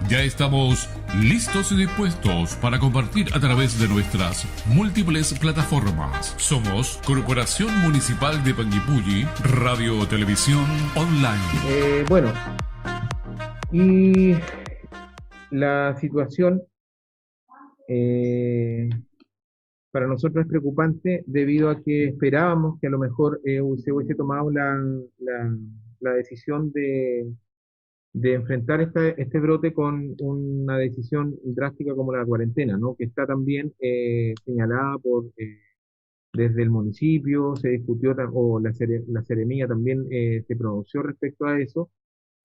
Ya estamos listos y dispuestos para compartir a través de nuestras múltiples plataformas. Somos Corporación Municipal de Panguipulli, Radio Televisión Online. Bueno, y la situación para nosotros es preocupante debido a que esperábamos que a lo mejor se hubiese tomado la decisión de enfrentar este brote con una decisión drástica como la cuarentena, ¿no? Que está también señalada desde el municipio, se discutió, o la Seremía también se pronunció respecto a eso.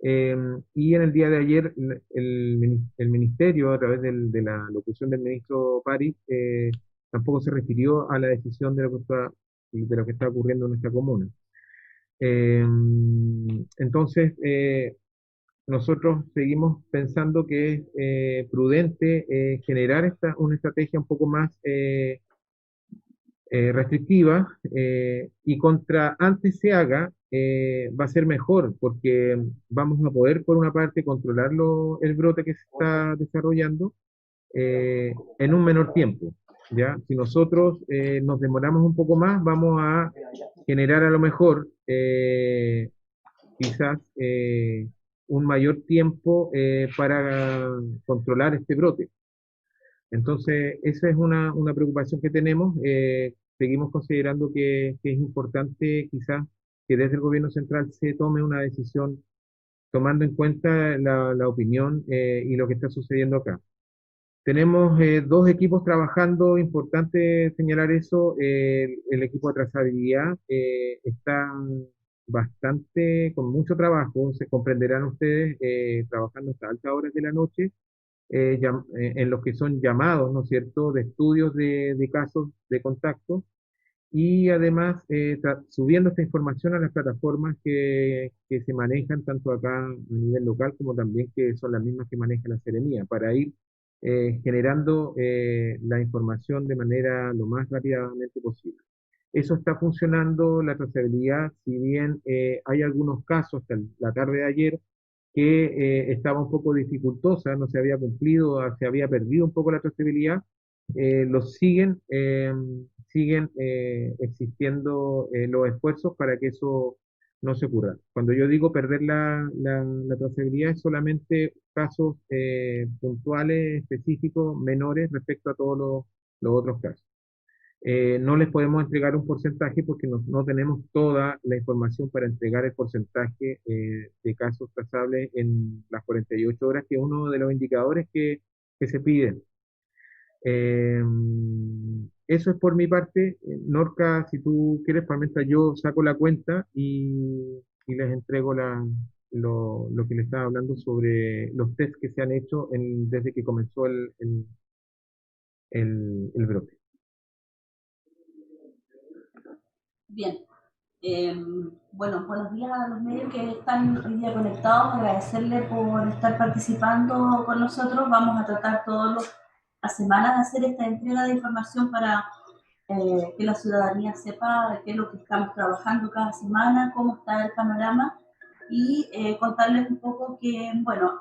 Y en el día de ayer el ministerio, a través de la locución del ministro París, tampoco se refirió a la decisión de lo que está ocurriendo en nuestra comuna. Eh, entonces, nosotros seguimos pensando que es prudente generar una estrategia un poco más restrictiva, y contra antes se haga, va a ser mejor porque vamos a poder, por una parte, controlar el brote que se está desarrollando en un menor tiempo. ¿Ya? Si nosotros nos demoramos un poco más, vamos a generar a lo mejor quizás un mayor tiempo para controlar este brote. Entonces, esa es una preocupación que tenemos. Seguimos considerando que es importante quizás que desde el gobierno central se tome una decisión tomando en cuenta la opinión y lo que está sucediendo acá. Tenemos dos equipos trabajando, importante señalar eso. El equipo de trazabilidad está con mucho trabajo, se comprenderán ustedes, trabajando hasta altas horas de la noche, en los que son llamados, ¿no es cierto?, de estudios de casos de contacto, y además subiendo esta información a las plataformas que se manejan tanto acá a nivel local como también que son las mismas que maneja la Seremía, para ir generando la información de manera lo más rápidamente posible. Eso está funcionando, la trazabilidad, si bien hay algunos casos hasta la tarde de ayer que estaba un poco dificultosa, no se había cumplido, se había perdido un poco la trazabilidad, los siguen existiendo los esfuerzos para que eso no se ocurra. Cuando yo digo perder la trazabilidad, es solamente casos puntuales, específicos, menores respecto a todos los otros casos. No les podemos entregar un porcentaje porque no tenemos toda la información para entregar el porcentaje de casos trazables en las 48 horas, que es uno de los indicadores que se piden. Eso es por mi parte. Norca, si tú quieres, por mientras yo saco la cuenta y les entrego lo que les estaba hablando sobre los tests que se han hecho desde que comenzó el brote. Bien. Bueno, buenos días a los medios que están hoy día conectados. Agradecerle por estar participando con nosotros. Vamos a tratar todas las semanas de hacer esta entrega de información para que la ciudadanía sepa qué es lo que estamos trabajando cada semana, cómo está el panorama, y contarles un poco que, bueno,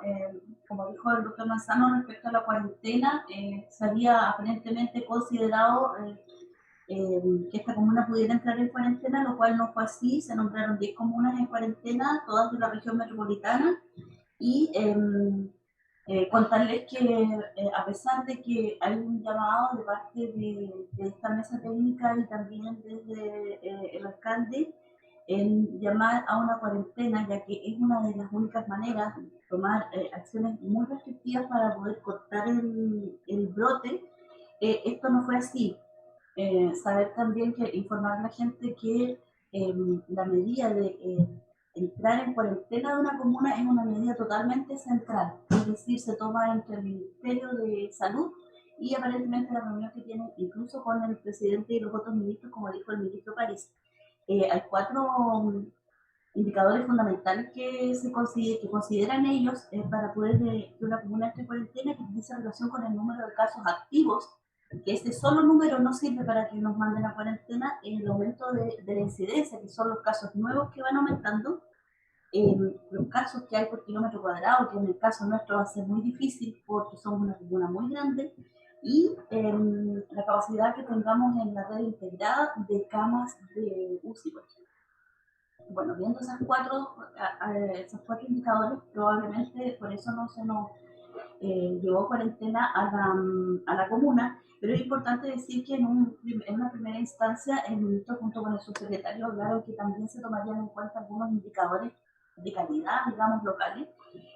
como dijo el doctor Manzano respecto a la cuarentena, se había aparentemente considerado que esta comuna pudiera entrar en cuarentena, lo cual no fue así. Se nombraron 10 comunas en cuarentena, todas de la región metropolitana, y contarles que a pesar de que hay un llamado de parte de esta mesa técnica y también desde el alcalde en llamar a una cuarentena, ya que es una de las únicas maneras de tomar acciones muy restrictivas para poder cortar el brote, esto no fue así. Saber también que informar a la gente que la medida de entrar en cuarentena de una comuna es una medida totalmente central, es decir, se toma entre el Ministerio de Salud y aparentemente la reunión que tienen incluso con el presidente y los otros ministros, como dijo el ministro París. Hay 4 indicadores fundamentales que consideran ellos para poder que una comuna entre en cuarentena, que dice relación con el número de casos activos, que este solo número no sirve para que nos manden a cuarentena. El aumento de la incidencia, que son los casos nuevos que van aumentando, los casos que hay por kilómetro cuadrado, que en el caso nuestro va a ser muy difícil porque somos una comuna muy grande, y la capacidad que tengamos en la red integrada de camas de UCI, por ejemplo. Bueno, viendo esos cuatro indicadores, probablemente por eso no se nos llevó cuarentena a la comuna, pero es importante decir que en una primera instancia el ministro junto con el subsecretario hablaron que también se tomarían en cuenta algunos indicadores de calidad, digamos, locales,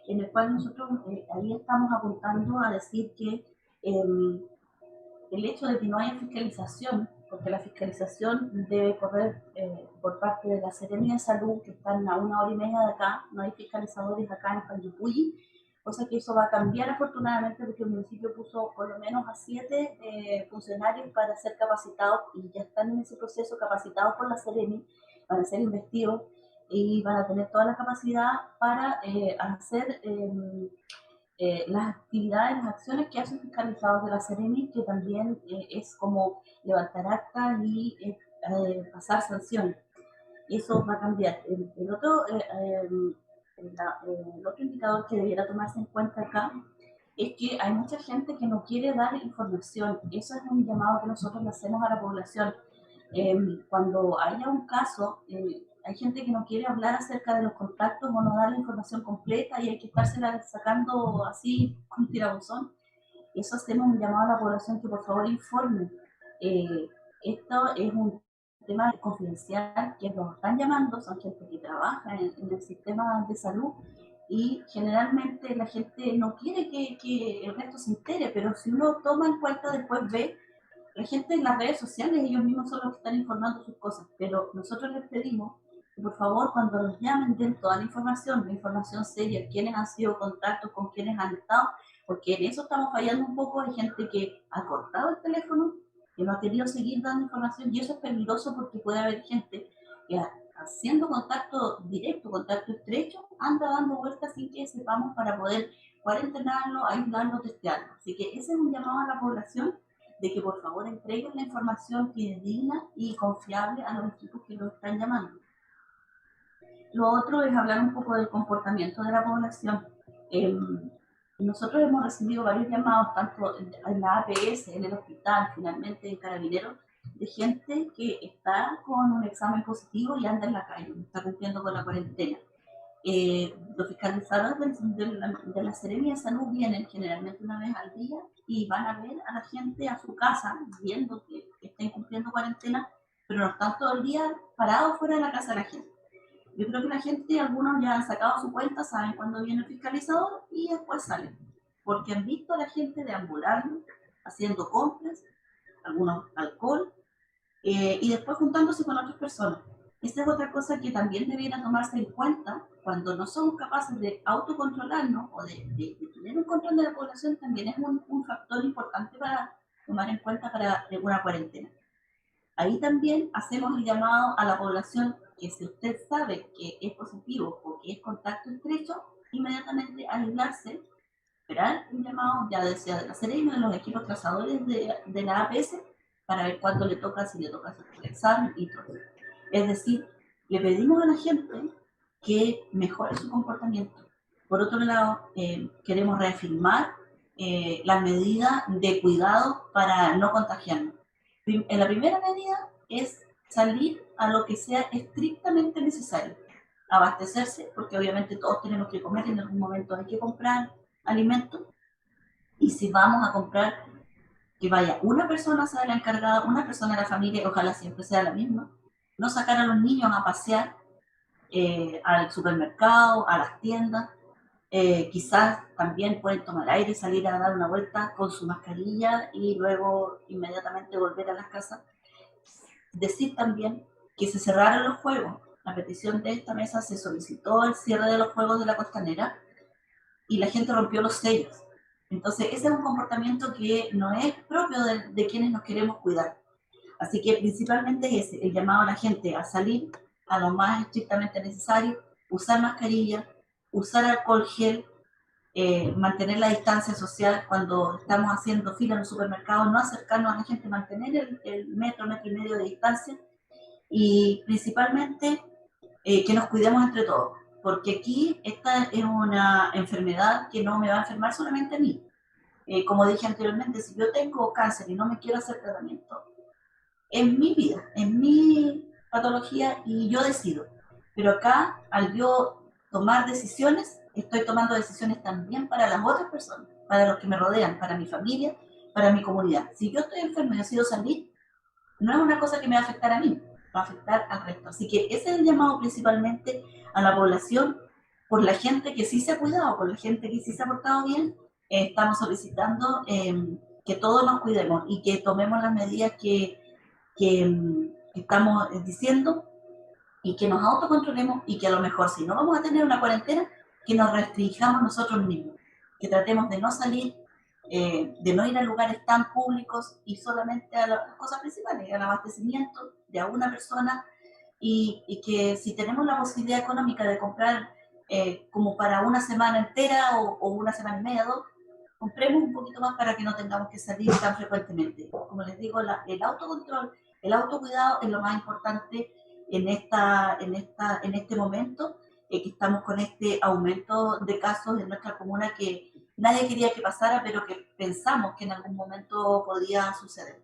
en el cual nosotros ahí estamos apuntando a decir que el hecho de que no haya fiscalización, porque la fiscalización debe correr por parte de la Seremia de Salud, que están a 1 hora y media de acá, no hay fiscalizadores acá en Panguipulli, cosa que eso va a cambiar afortunadamente porque el municipio puso por lo menos a 7 funcionarios para ser capacitados y ya están en ese proceso capacitados por la Seremi, van a ser investidos y van a tener toda la capacidad para hacer las actividades, las acciones que hacen fiscalizados de la Seremi, que también es como levantar actas y pasar sanciones. Eso va a cambiar. El otro indicador que debiera tomarse en cuenta acá es que hay mucha gente que no quiere dar información. Eso es un llamado que nosotros le hacemos a la población. Cuando haya un caso, hay gente que no quiere hablar acerca de los contactos o no dar la información completa y hay que estársela sacando así con tirabuzón. Eso hacemos un llamado a la población que por favor informe. Esto es un tema confidencial que nos están llamando, son gente que trabaja en el sistema de salud y generalmente la gente no quiere que el resto se entere, pero si uno toma en cuenta después ve, la gente en las redes sociales, ellos mismos son los que están informando sus cosas, pero nosotros les pedimos que por favor cuando los llamen den toda la información seria, quiénes han sido contactos, con quiénes han estado, porque en eso estamos fallando un poco, hay gente que ha cortado el teléfono, que no ha querido seguir dando información y eso es peligroso porque puede haber gente que haciendo contacto directo, contacto estrecho, anda dando vueltas sin que sepamos para poder cuarentenarlo, aislarlo, testearlo. Así que ese es un llamado a la población de que por favor entreguen la información fidedigna y confiable a los equipos que los están llamando. Lo otro es hablar un poco del comportamiento de la población. Nosotros hemos recibido varios llamados, tanto en la APS, en el hospital, finalmente en Carabineros, de gente que está con un examen positivo y anda en la calle, está cumpliendo con la cuarentena. Los fiscalizadores de la Seremia de Salud vienen generalmente una vez al día y van a ver a la gente a su casa, viendo que está incumpliendo cuarentena, pero no están todo el día parados fuera de la casa de la gente. Yo creo que la gente, algunos ya han sacado su cuenta, saben cuándo viene el fiscalizador y después salen, porque han visto a la gente deambulando, haciendo compras, algunos alcohol, y después juntándose con otras personas. Esta es otra cosa que también debiera tomarse en cuenta cuando no somos capaces de autocontrolarnos o de tener un control de la población, también es un factor importante para tomar en cuenta para una cuarentena. Ahí también hacemos el llamado a la población que si usted sabe que es positivo o que es contacto estrecho, inmediatamente aislarse, esperar un llamado, ya decía de la Seremi, de los equipos trazadores de la APS, para ver cuándo le toca, si le toca hacer el examen y todo. Es decir, le pedimos a la gente que mejore su comportamiento. Por otro lado, queremos reafirmar las medidas de cuidado para no contagiarnos. En la primera medida es salir a lo que sea estrictamente necesario. Abastecerse, porque obviamente todos tenemos que comer, en algún momento hay que comprar alimentos. Y si vamos a comprar, que vaya una persona sea la encargada, una persona de la familia, ojalá siempre sea la misma. No sacar a los niños a pasear al supermercado, a las tiendas. Quizás también pueden tomar aire, salir a dar una vuelta con su mascarilla y luego inmediatamente volver a las casas. Decir también que se cerraron los juegos. A petición de esta mesa se solicitó el cierre de los juegos de la Costanera y la gente rompió los sellos. Entonces ese es un comportamiento que no es propio de quienes nos queremos cuidar. Así que principalmente es el llamado a la gente a salir a lo más estrictamente necesario, usar mascarilla, usar alcohol gel, mantener la distancia social cuando estamos haciendo fila en los supermercados, no acercarnos a la gente, mantener el metro y medio de distancia y principalmente que nos cuidemos entre todos, porque aquí esta es una enfermedad que no me va a enfermar solamente a mí. Como dije anteriormente, si yo tengo cáncer y no me quiero hacer tratamiento, es mi vida, es mi patología y yo decido. Pero acá, al yo tomar decisiones, estoy tomando decisiones también para las otras personas, para los que me rodean, para mi familia, para mi comunidad. Si yo estoy enfermo y decido salir, no es una cosa que me va a afectar a mí, va a afectar al resto. Así que ese es el llamado principalmente a la población, por la gente que sí se ha cuidado, por la gente que sí se ha portado bien. Estamos solicitando que todos nos cuidemos y que tomemos las medidas que estamos diciendo y que nos autocontrolemos y que a lo mejor si no vamos a tener una cuarentena, que nos restringamos nosotros mismos, que tratemos de no salir, de no ir a lugares tan públicos y solamente a las cosas principales, al abastecimiento de a una persona y que si tenemos la posibilidad económica de comprar como para una semana entera o una semana y media, dos, compremos un poquito más para que no tengamos que salir tan frecuentemente. Como les digo, el autocontrol, el autocuidado es lo más importante en este momento, que estamos con este aumento de casos en nuestra comuna que nadie quería que pasara, pero que pensamos que en algún momento podía suceder.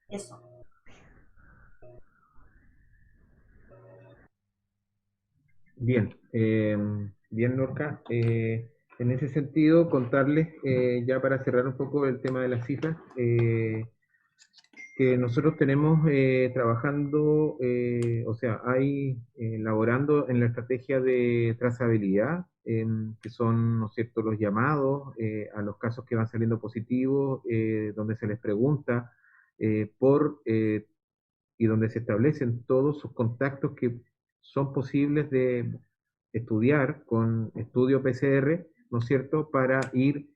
Eso. Bien, bien, Lorca. En ese sentido, contarles, ya para cerrar un poco el tema de las cifras, que nosotros tenemos trabajando, o sea, hay elaborando en la estrategia de trazabilidad, que son, ¿no es cierto?, los llamados a los casos que van saliendo positivos, donde se les pregunta y donde se establecen todos sus contactos que son posibles de estudiar con estudio PCR, ¿no es cierto?, para ir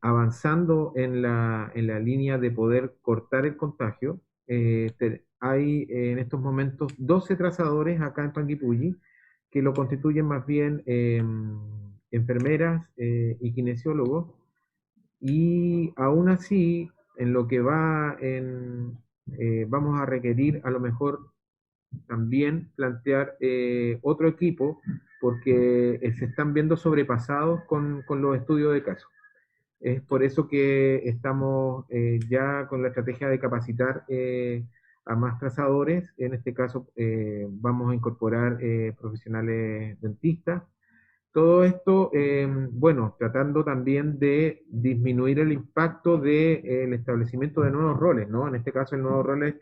avanzando en la línea de poder cortar el contagio. Hay en estos momentos 12 trazadores acá en Panguipulli que lo constituyen más bien enfermeras y kinesiólogos, y aún así, en lo que va vamos a requerir a lo mejor también plantear otro equipo porque se están viendo sobrepasados con los estudios de casos. Es por eso que estamos ya con la estrategia de capacitar a más trazadores. En este caso vamos a incorporar profesionales dentistas. Todo esto, bueno, tratando también de disminuir el impacto del establecimiento de nuevos roles, ¿no? En este caso el nuevo rol es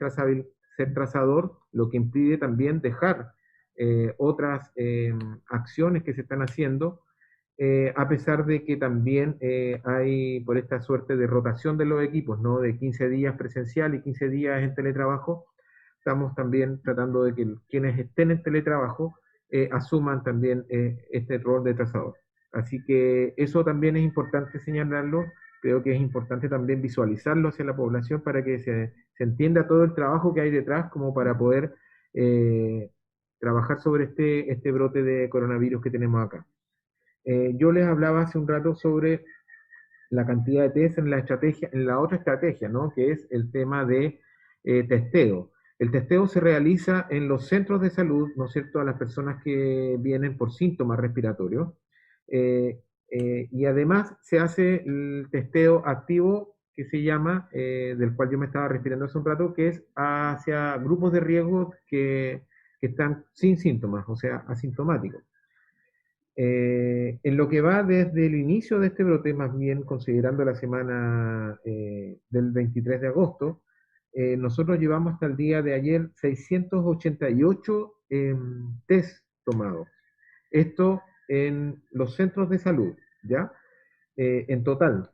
ser trazador, lo que impide también dejar otras acciones que se están haciendo, a pesar de que también hay por esta suerte de rotación de los equipos, ¿no? De 15 días presencial y 15 días en teletrabajo, estamos también tratando de que quienes estén en teletrabajo asuman también este rol de trazador. Así que eso también es importante señalarlo, creo que es importante también visualizarlo hacia la población para que se entienda todo el trabajo que hay detrás como para poder trabajar sobre este brote de coronavirus que tenemos acá. Yo les hablaba hace un rato sobre la cantidad de test en la estrategia, en la otra estrategia, ¿no? Que es el tema de testeo. El testeo se realiza en los centros de salud, ¿no es cierto?, a las personas que vienen por síntomas respiratorios. Y además se hace el testeo activo que se llama, del cual yo me estaba refiriendo hace un rato, que es hacia grupos de riesgo que están sin síntomas, o sea, asintomáticos. En lo que va desde el inicio de este brote, más bien considerando la semana del 23 de agosto, nosotros llevamos hasta el día de ayer 688 test tomados. Esto en los centros de salud, ¿ya? En total.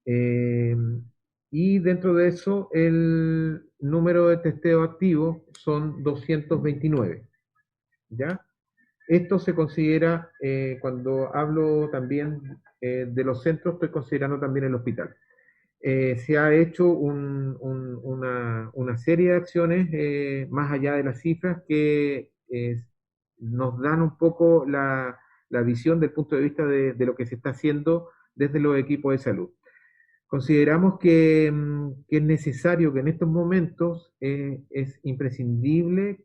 Y dentro de eso, el número de testeo activo son 229, ¿ya? Esto se considera, cuando hablo también de los centros, estoy considerando también el hospital. Se ha hecho una serie de acciones más allá de las cifras que nos dan un poco la visión del punto de vista de lo que se está haciendo desde los equipos de salud. Consideramos que es necesario que en estos momentos es imprescindible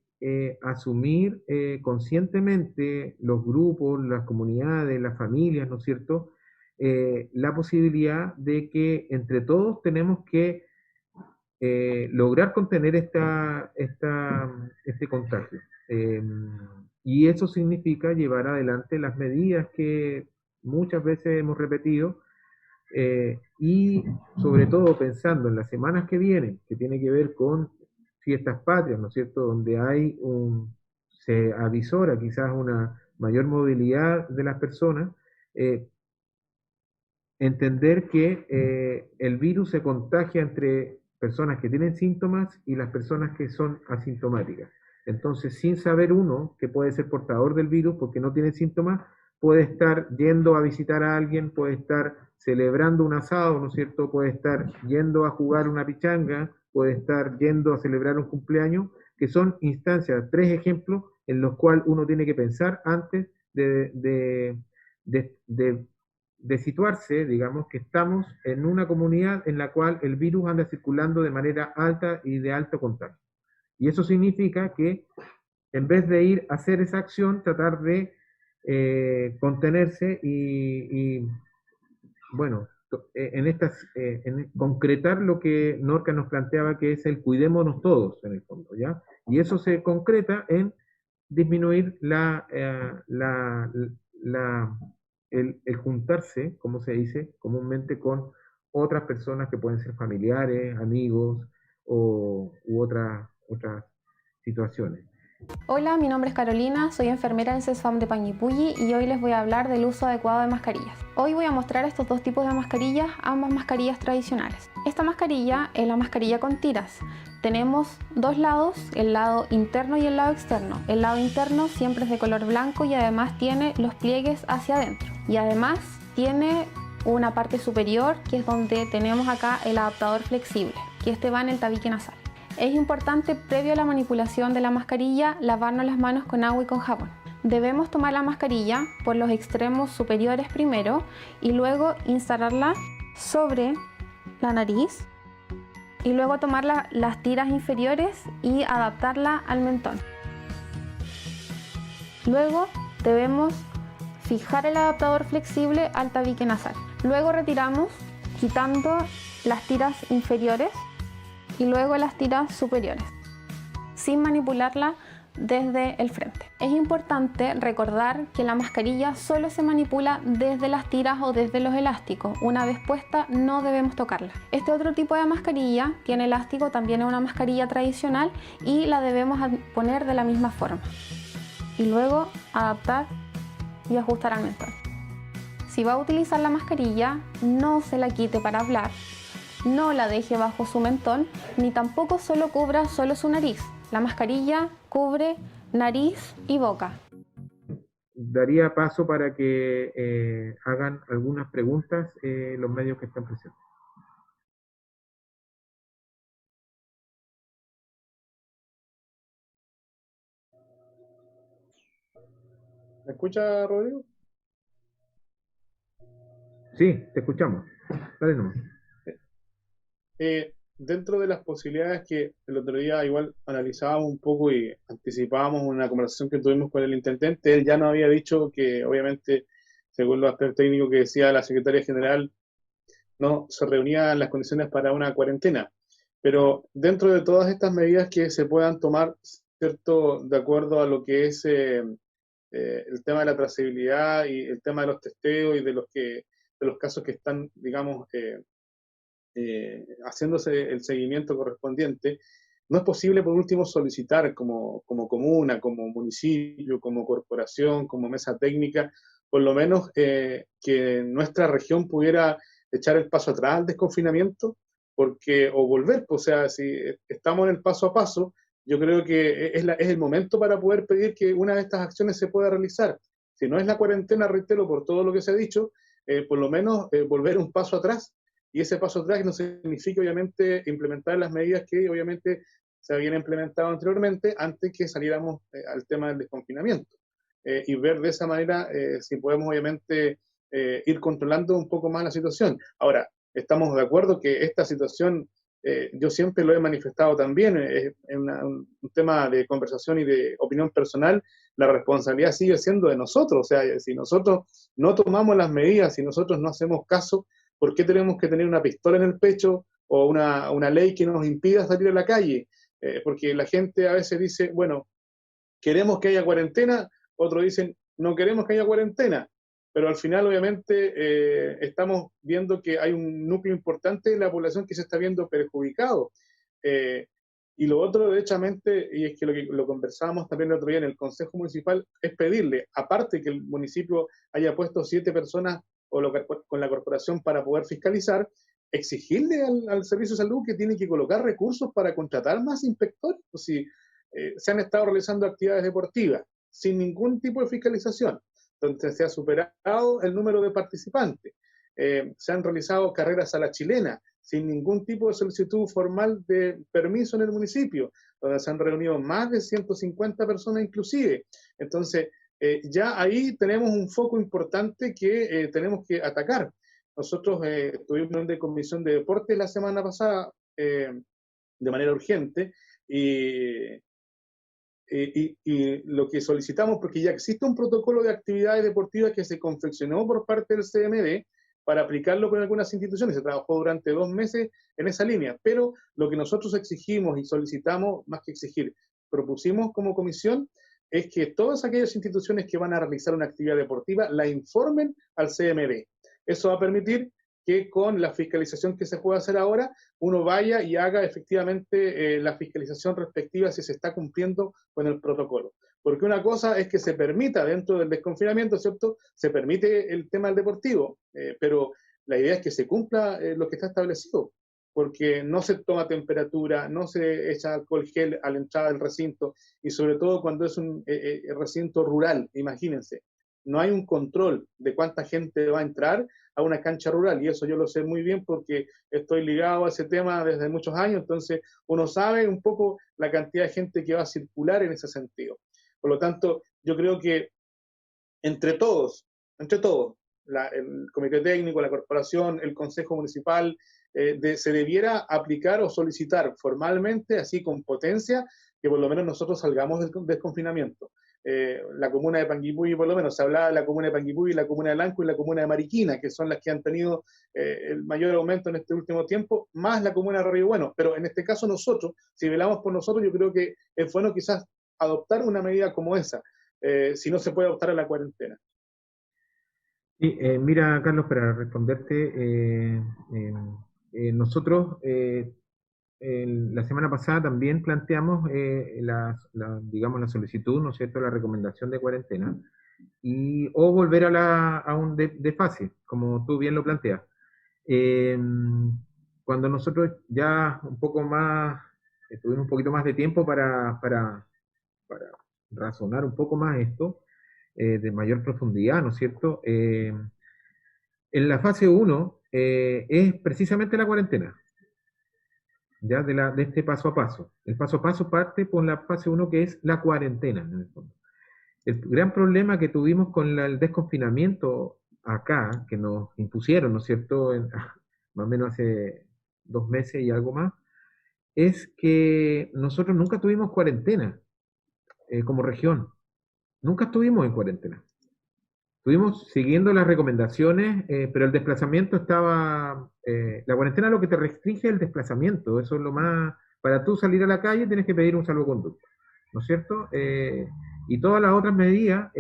asumir conscientemente los grupos, las comunidades, las familias, ¿no es cierto? La posibilidad de que entre todos tenemos que lograr contener este contagio. Y eso significa llevar adelante las medidas que muchas veces hemos repetido, y sobre todo pensando en las semanas que vienen, que tiene que ver con fiestas patrias, ¿no es cierto?, donde se avisora quizás una mayor movilidad de las personas, eh, entender que el virus se contagia entre personas que tienen síntomas y las personas que son asintomáticas. Entonces, sin saber uno que puede ser portador del virus porque no tiene síntomas, puede estar yendo a visitar a alguien, puede estar celebrando un asado, ¿no es cierto? Puede estar yendo a jugar una pichanga, puede estar yendo a celebrar un cumpleaños, que son instancias, tres ejemplos en los cuales uno tiene que pensar antes de de situarse, digamos, que estamos en una comunidad en la cual el virus anda circulando de manera alta y de alto contagio. Y eso significa que en vez de ir a hacer esa acción, tratar de contenerse bueno, en concretar lo que Norca nos planteaba, que es el cuidémonos todos, en el fondo, ¿ya? Y eso se concreta en disminuir la, el juntarse, como se dice comúnmente, con otras personas que pueden ser familiares, amigos u otras situaciones. Hola, mi nombre es Carolina, soy enfermera en CESFAM de Panguipulli y hoy les voy a hablar del uso adecuado de mascarillas. Hoy voy a mostrar estos dos tipos de mascarillas, ambas mascarillas tradicionales. Esta mascarilla es la mascarilla con tiras. Tenemos dos lados, el lado interno y el lado externo. El lado interno siempre es de color blanco y además tiene los pliegues hacia adentro. Y además tiene una parte superior que es donde tenemos acá el adaptador flexible, que este va en el tabique nasal. Es importante, previo a la manipulación de la mascarilla, lavarnos las manos con agua y con jabón. Debemos tomar la mascarilla por los extremos superiores primero y luego instalarla sobre la nariz y luego tomar las tiras inferiores y adaptarla al mentón. Luego debemos fijar el adaptador flexible al tabique nasal. Luego retiramos quitando las tiras inferiores y luego las tiras superiores, sin manipularla desde el frente. Es importante recordar que la mascarilla solo se manipula desde las tiras o desde los elásticos. Una vez puesta no debemos tocarla. Este otro tipo de mascarilla tiene elástico, también es una mascarilla tradicional y la debemos poner de la misma forma. Y luego adaptar y ajustar al mentón. Si va a utilizar la mascarilla, no se la quite para hablar. No la deje bajo su mentón, ni tampoco solo cubra solo su nariz. La mascarilla cubre nariz y boca. Daría paso para que hagan algunas preguntas los medios que están presentes. ¿Me escucha, Rodrigo? Sí, te escuchamos. Dale nomás. Dentro de las posibilidades que el otro día igual analizábamos un poco y anticipábamos una conversación que tuvimos con el intendente, él ya nos había dicho que obviamente, según los aspectos técnicos que decía la secretaria general, no se reunían las condiciones para una cuarentena. Pero dentro de todas estas medidas que se puedan tomar, ¿cierto? De acuerdo a lo que es el tema de la trazabilidad y el tema de los testeos y de los casos que están, digamos, haciéndose el seguimiento correspondiente, no es posible, por último, solicitar como comuna, como municipio, como corporación, como mesa técnica, por lo menos que nuestra región pudiera echar el paso atrás al desconfinamiento, o volver, o sea, si estamos en el paso a paso, yo creo que es el momento para poder pedir que una de estas acciones se pueda realizar. Si no es la cuarentena, reitero, por todo lo que se ha dicho, por lo menos volver un paso atrás, y ese paso atrás no significa obviamente implementar las medidas que obviamente se habían implementado anteriormente antes que saliéramos al tema del desconfinamiento, y ver de esa manera si podemos obviamente ir controlando un poco más la situación. Ahora, estamos de acuerdo que esta situación yo siempre lo he manifestado también, un tema de conversación y de opinión personal, la responsabilidad sigue siendo de nosotros. O sea, si nosotros no tomamos las medidas, si nosotros no hacemos caso, ¿por qué tenemos que tener una pistola en el pecho o una ley que nos impida salir a la calle? Porque la gente a veces dice, bueno, queremos que haya cuarentena, otros dicen, no queremos que haya cuarentena, pero al final obviamente estamos viendo que hay un núcleo importante de la población que se está viendo perjudicado. Eh, y lo otro, derechamente, y es que lo conversábamos también el otro día en el Consejo Municipal, es pedirle, aparte que el municipio haya puesto 7 personas con la corporación para poder fiscalizar, exigirle al Servicio de Salud que tiene que colocar recursos para contratar más inspectores. Pues si se han estado realizando actividades deportivas sin ningún tipo de fiscalización, donde se ha superado el número de participantes. Se han realizado carreras a la chilena sin ningún tipo de solicitud formal de permiso en el municipio, donde se han reunido más de 150 personas inclusive. Entonces, ya ahí tenemos un foco importante que tenemos que atacar. Nosotros tuvimos una comisión de deportes la semana pasada de manera urgente y lo que solicitamos, porque ya existe un protocolo de actividades deportivas que se confeccionó por parte del CMD para aplicarlo con algunas instituciones. Se trabajó durante 2 meses en esa línea, pero lo que nosotros exigimos y solicitamos, más que exigir, propusimos como comisión, es que todas aquellas instituciones que van a realizar una actividad deportiva la informen al CMD. Eso va a permitir que con la fiscalización que se puede hacer ahora, uno vaya y haga efectivamente la fiscalización respectiva si se está cumpliendo con el protocolo. Porque una cosa es que se permita dentro del desconfinamiento, ¿cierto? Se permite el tema del deportivo, pero la idea es que se cumpla lo que está establecido, porque no se toma temperatura, no se echa alcohol gel a la entrada del recinto, y sobre todo cuando es un recinto rural, imagínense. No hay un control de cuánta gente va a entrar a una cancha rural, y eso yo lo sé muy bien porque estoy ligado a ese tema desde muchos años, entonces uno sabe un poco la cantidad de gente que va a circular en ese sentido. Por lo tanto, yo creo que entre todos, el comité técnico, la corporación, el consejo municipal, se debiera aplicar o solicitar formalmente, así con potencia, que por lo menos nosotros salgamos del desconfinamiento. La comuna de Panguipulli, por lo menos, se hablaba de la comuna de Panguipulli, la comuna de Lanco y la comuna de Mariquina, que son las que han tenido el mayor aumento en este último tiempo, más la comuna de Río Bueno. Pero en este caso nosotros, si velamos por nosotros, yo creo que es bueno quizás adoptar una medida como esa, si no se puede adoptar a la cuarentena. Sí, mira, Carlos, para responderte, nosotros la semana pasada también planteamos digamos, la solicitud, ¿no es cierto?, la recomendación de cuarentena, o volver a un de fase, como tú bien lo planteas. Cuando nosotros ya un poco más, tuvimos un poquito más de tiempo para razonar un poco más esto, de mayor profundidad, ¿no es cierto? En la fase 1 es precisamente la cuarentena, ya de este paso a paso. El paso a paso parte por la fase 1, que es la cuarentena, en el fondo. El gran problema que tuvimos con el desconfinamiento acá, que nos impusieron, ¿no es cierto?, más o menos hace 2 meses y algo más, es que nosotros nunca tuvimos cuarentena como región. Nunca estuvimos en cuarentena. Estuvimos siguiendo las recomendaciones, pero el desplazamiento estaba... la cuarentena lo que te restringe es el desplazamiento. Eso es lo más... Para tú salir a la calle tienes que pedir un salvoconducto, ¿no es cierto? Y todas las otras medidas,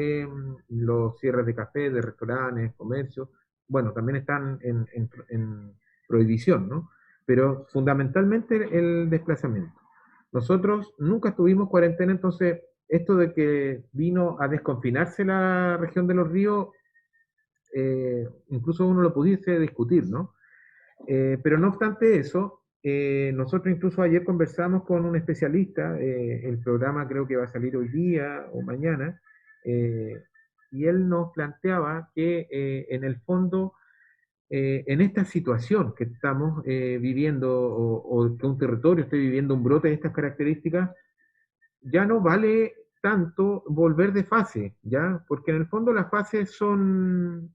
los cierres de café, de restaurantes, comercios, bueno, también están en prohibición, ¿no? Pero fundamentalmente el desplazamiento. Nosotros nunca tuvimos cuarentena, entonces esto de que vino a desconfinarse la región de los ríos, incluso uno lo pudiese discutir, ¿no? Pero no obstante eso, nosotros incluso ayer conversamos con un especialista, el programa creo que va a salir hoy día o mañana, y él nos planteaba que en el fondo, en esta situación que estamos viviendo, o que un territorio esté viviendo un brote de estas características, ya no vale tanto volver de fase, ¿ya? Porque en el fondo las fases son,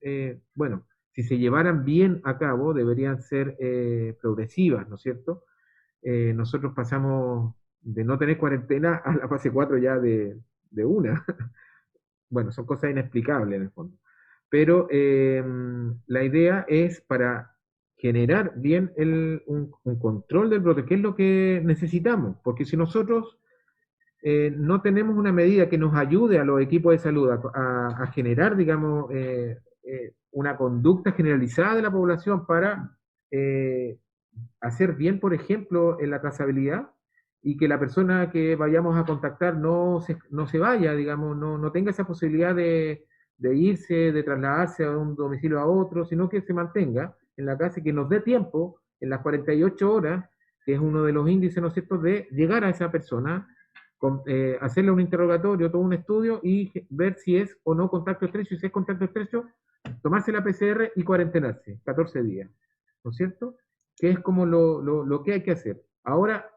bueno, si se llevaran bien a cabo, deberían ser progresivas, ¿no es cierto? nosotros pasamos de no tener cuarentena a la fase 4 ya de una. Bueno, son cosas inexplicables en el fondo. Pero la idea es para generar bien un control del brote, que es lo que necesitamos, porque si nosotros no tenemos una medida que nos ayude a los equipos de salud a generar, digamos, una conducta generalizada de la población para hacer bien, por ejemplo, en la trazabilidad, y que la persona que vayamos a contactar no se vaya, digamos, no tenga esa posibilidad de irse, de trasladarse a un domicilio a otro, sino que se mantenga en la casa y que nos dé tiempo en las 48 horas, que es uno de los índices, ¿no es cierto?, de llegar a esa persona, hacerle un interrogatorio, todo un estudio y ver si es o no contacto estrecho, y si es contacto estrecho, tomarse la PCR y cuarentenarse 14 días, ¿no es cierto? Que es como lo que hay que hacer. Ahora,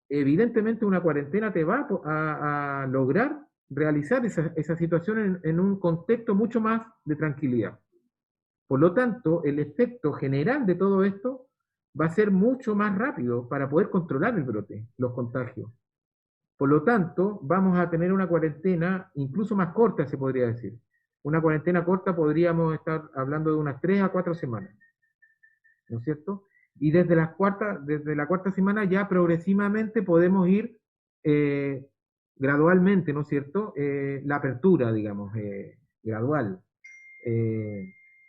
evidentemente una cuarentena te va a lograr realizar esa situación en un contexto mucho más de tranquilidad. Por lo tanto, el efecto general de todo esto va a ser mucho más rápido para poder controlar el brote, los contagios. Por lo tanto, vamos a tener una cuarentena incluso más corta, se podría decir. Una cuarentena corta podríamos estar hablando de unas 3 a 4 semanas, ¿no es cierto? Y desde la cuarta semana ya progresivamente podemos ir gradualmente, ¿no es cierto? La apertura, digamos, gradual.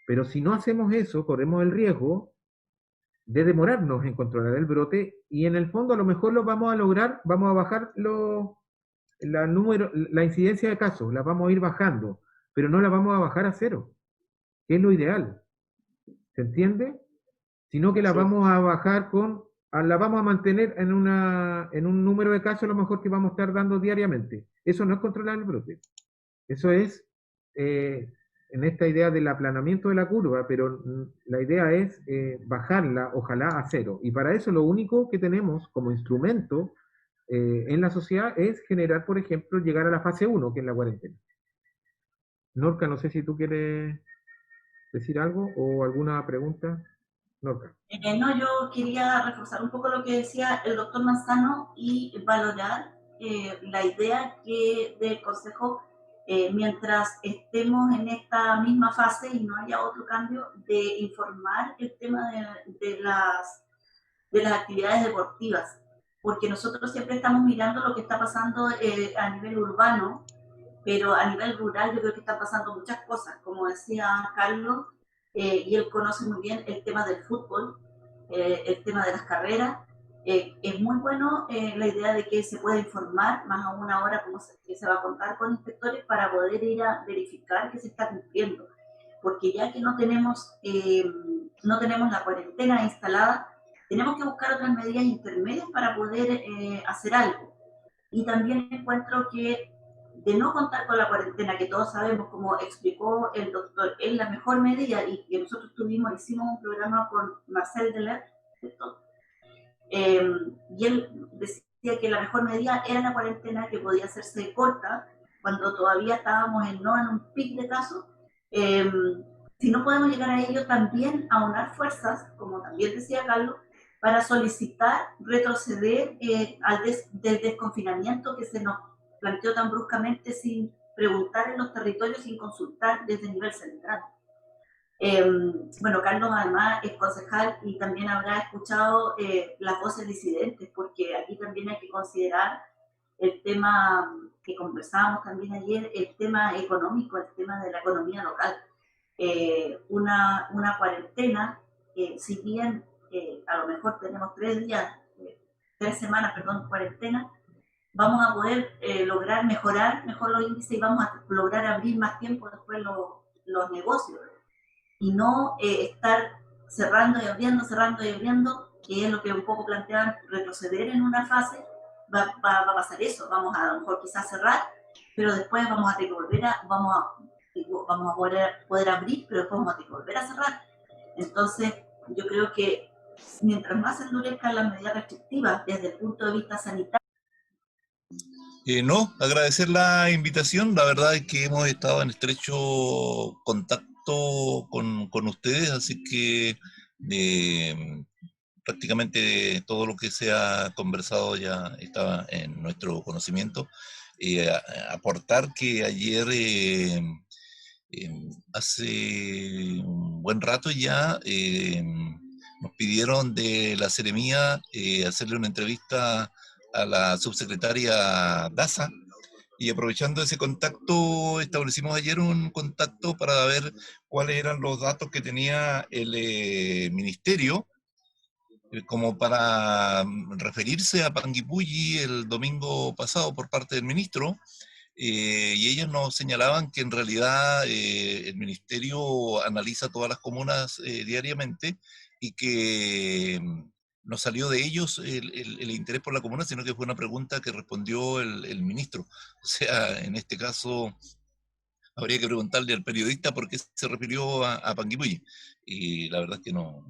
Pero si no hacemos eso, corremos el riesgo de demorarnos en controlar el brote, y en el fondo a lo mejor lo vamos a lograr, vamos a bajar la incidencia de casos, la vamos a ir bajando, pero no la vamos a bajar a cero, que es lo ideal. ¿Se entiende? Sino que la vamos a bajar la vamos a mantener en un número de casos a lo mejor que vamos a estar dando diariamente. Eso no es controlar el brote. Eso es en esta idea del aplanamiento de la curva, pero la idea es bajarla, ojalá, a cero. Y para eso lo único que tenemos como instrumento en la sociedad es generar, por ejemplo, llegar a la fase 1, que es la cuarentena. Norca, no sé si tú quieres decir algo o alguna pregunta. Norca. No, yo quería reforzar un poco lo que decía el doctor Manzano y valorar la idea del Consejo, mientras estemos en esta misma fase y no haya otro cambio, de informar el tema de las actividades deportivas, porque nosotros siempre estamos mirando lo que está pasando a nivel urbano, pero a nivel rural yo creo que están pasando muchas cosas, como decía Carlos, y él conoce muy bien el tema del fútbol, el tema de las carreras. Es muy bueno la idea de que se pueda informar, más aún ahora que se va a contar con inspectores para poder ir a verificar que se está cumpliendo, porque ya que no tenemos la cuarentena instalada, tenemos que buscar otras medidas intermedias para poder hacer algo. Y también encuentro que de no contar con la cuarentena, que todos sabemos, como explicó el doctor, es la mejor medida, y que nosotros hicimos un programa con Marcel Deler, y él decía que la mejor medida era la cuarentena, que podía hacerse corta cuando todavía estábamos en un pic de casos. Si no podemos llegar a ello, también aunar fuerzas, como también decía Carlos, para solicitar retroceder del desconfinamiento que se nos planteó tan bruscamente, sin preguntar en los territorios, sin consultar desde el nivel central. Bueno, Carlos además es concejal y también habrá escuchado las voces disidentes, porque aquí también hay que considerar el tema que conversábamos también ayer, el tema económico, el tema de la economía local. Una cuarentena, si bien a lo mejor tenemos 3 semanas, cuarentena, vamos a poder lograr mejorar mejor los índices y vamos a lograr abrir más tiempo después los negocios, y no estar cerrando y abriendo, que es lo que un poco planteaban, retroceder en una fase. Va a pasar eso, vamos a lo mejor quizás cerrar, pero después vamos a tener que vamos a poder abrir, pero después vamos a tener que volver a cerrar. Entonces, yo creo que mientras más se endurezcan las medidas restrictivas desde el punto de vista sanitario. No, agradecer la invitación. La verdad es que hemos estado en estrecho contacto con ustedes, así que prácticamente todo lo que se ha conversado ya estaba en nuestro conocimiento. Aportar que ayer, hace un buen rato ya, nos pidieron de la Seremía hacerle una entrevista a la subsecretaria Daza, y aprovechando ese contacto, establecimos ayer un contacto para ver cuáles eran los datos que tenía el ministerio, como para referirse a Panguipulli el domingo pasado por parte del ministro, y ellos nos señalaban que en realidad el ministerio analiza todas las comunas diariamente, y que no salió de ellos el interés por la comuna, sino que fue una pregunta que respondió el ministro. O sea, en este caso habría que preguntarle al periodista por qué se refirió a Panguipulli. Y la verdad es que no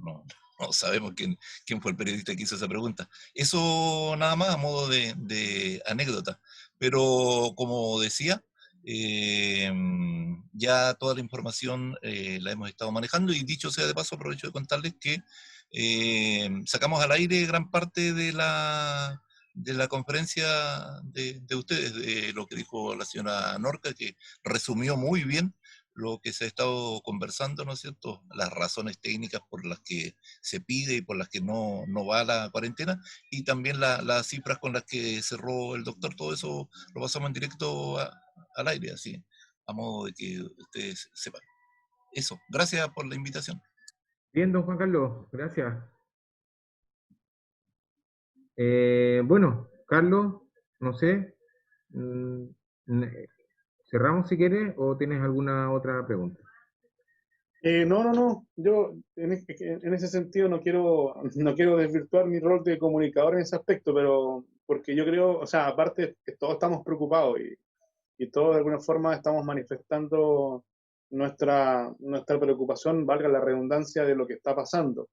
sabemos quién fue el periodista que hizo esa pregunta. Eso nada más a modo de anécdota. Pero como decía, ya toda la información la hemos estado manejando, y dicho sea de paso, aprovecho de contarles que sacamos al aire gran parte de la conferencia de ustedes, de lo que dijo la señora Norca, que resumió muy bien lo que se ha estado conversando, ¿no es cierto? Las razones técnicas por las que se pide y por las que no va a la cuarentena, y también las cifras con las que cerró el doctor. Todo eso lo pasamos en directo al aire, así, a modo de que ustedes sepan. Eso, gracias por la invitación. Bien, don Juan Carlos, gracias. Bueno, Carlos, no sé, cerramos si quieres o tienes alguna otra pregunta. No. Yo en ese sentido no quiero desvirtuar mi rol de comunicador en ese aspecto, pero porque yo creo, o sea, aparte que todos estamos preocupados y todos de alguna forma estamos manifestando nuestra preocupación, valga la redundancia, de lo que está pasando.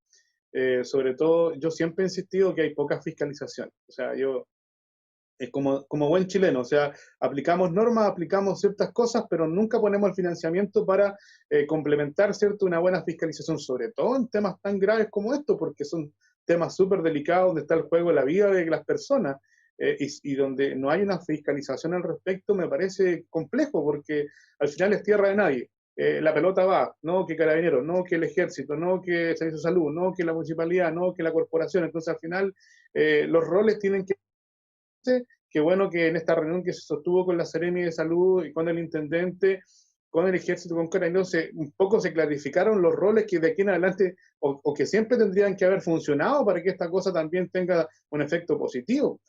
Sobre todo, yo siempre he insistido que hay poca fiscalización. O sea, como buen chileno, o sea, aplicamos normas, aplicamos ciertas cosas, pero nunca ponemos el financiamiento para complementar, ¿cierto?, una buena fiscalización, sobre todo en temas tan graves como esto, porque son temas súper delicados donde está el juego de la vida de las personas, y donde no hay una fiscalización al respecto. Me parece complejo, porque al final es tierra de nadie. La pelota va, no que Carabineros, no que el Ejército, no que el Servicio de Salud, no que la municipalidad, no que la corporación. Entonces, al final, los roles tienen que... Qué bueno que en esta reunión que se sostuvo con la Seremi de Salud y con el intendente, con el Ejército, con Carabineros, un poco se clarificaron los roles que de aquí en adelante, o que siempre tendrían que haber funcionado para que esta cosa también tenga un efecto positivo.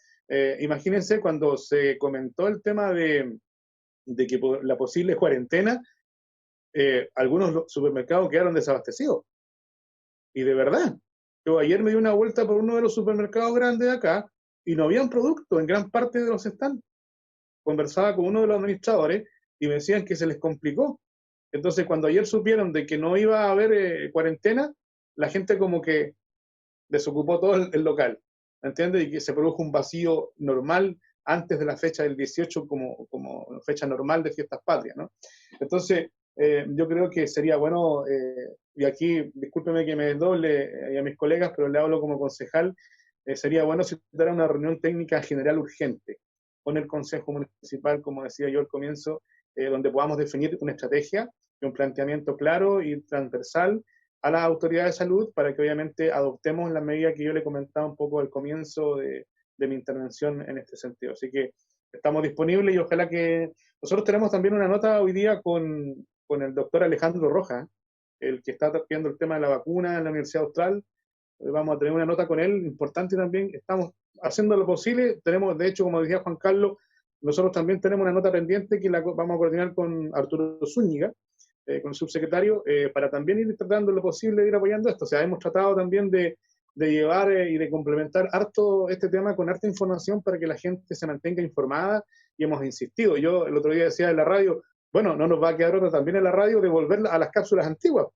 Imagínense cuando se comentó el tema de que por la posible cuarentena, algunos supermercados quedaron desabastecidos. Y de verdad, yo ayer me di una vuelta por uno de los supermercados grandes de acá y no habían producto en gran parte de los stands. Conversaba con uno de los administradores y me decían que se les complicó. Entonces, cuando ayer supieron de que no iba a haber cuarentena, la gente como que desocupó todo el local, ¿entiendes? Y que se produjo un vacío normal antes de la fecha del 18 como fecha normal de fiestas patrias, ¿no? Entonces, yo creo que sería bueno, y aquí, discúlpeme que me desdoble a mis colegas, pero le hablo como concejal, sería bueno citar una reunión técnica general urgente con el Consejo Municipal, como decía yo al comienzo, donde podamos definir una estrategia y un planteamiento claro y transversal a las autoridades de salud, para que obviamente adoptemos la medida que yo le comentaba un poco al comienzo de mi intervención en este sentido. Así que estamos disponibles, y ojalá que... Nosotros tenemos también una nota hoy día con el doctor Alejandro Rojas, el que está viendo el tema de la vacuna en la Universidad Austral. Vamos a tener una nota con él importante también. Estamos haciendo lo posible. Tenemos, de hecho, como decía Juan Carlos, nosotros también tenemos una nota pendiente que la vamos a coordinar con Arturo Zúñiga, con el subsecretario, para también ir tratando lo posible de ir apoyando esto. O sea, hemos tratado también de llevar y de complementar harto este tema con harta información para que la gente se mantenga informada, y hemos insistido. Yo el otro día decía en la radio, bueno, no nos va a quedar otra también en la radio de volver a las cápsulas antiguas,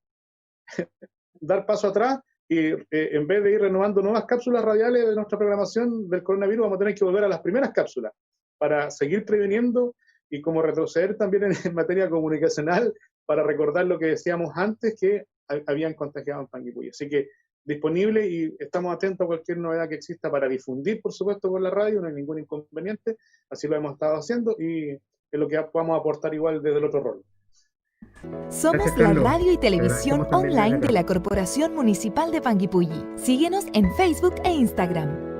dar paso atrás, y en vez de ir renovando nuevas cápsulas radiales de nuestra programación del coronavirus, vamos a tener que volver a las primeras cápsulas para seguir previniendo, y como retroceder también en materia comunicacional para recordar lo que decíamos antes, que habían contagiado en Panguipulli. Así que disponible y estamos atentos a cualquier novedad que exista para difundir, por supuesto, por la radio, no hay ningún inconveniente, así lo hemos estado haciendo y es lo que podamos aportar igual desde el otro rol. Somos Gracias, la Carlos. radio y televisión Agradecemos también online desde de acá. la Corporación Municipal de Panguipulli. Síguenos en Facebook e Instagram.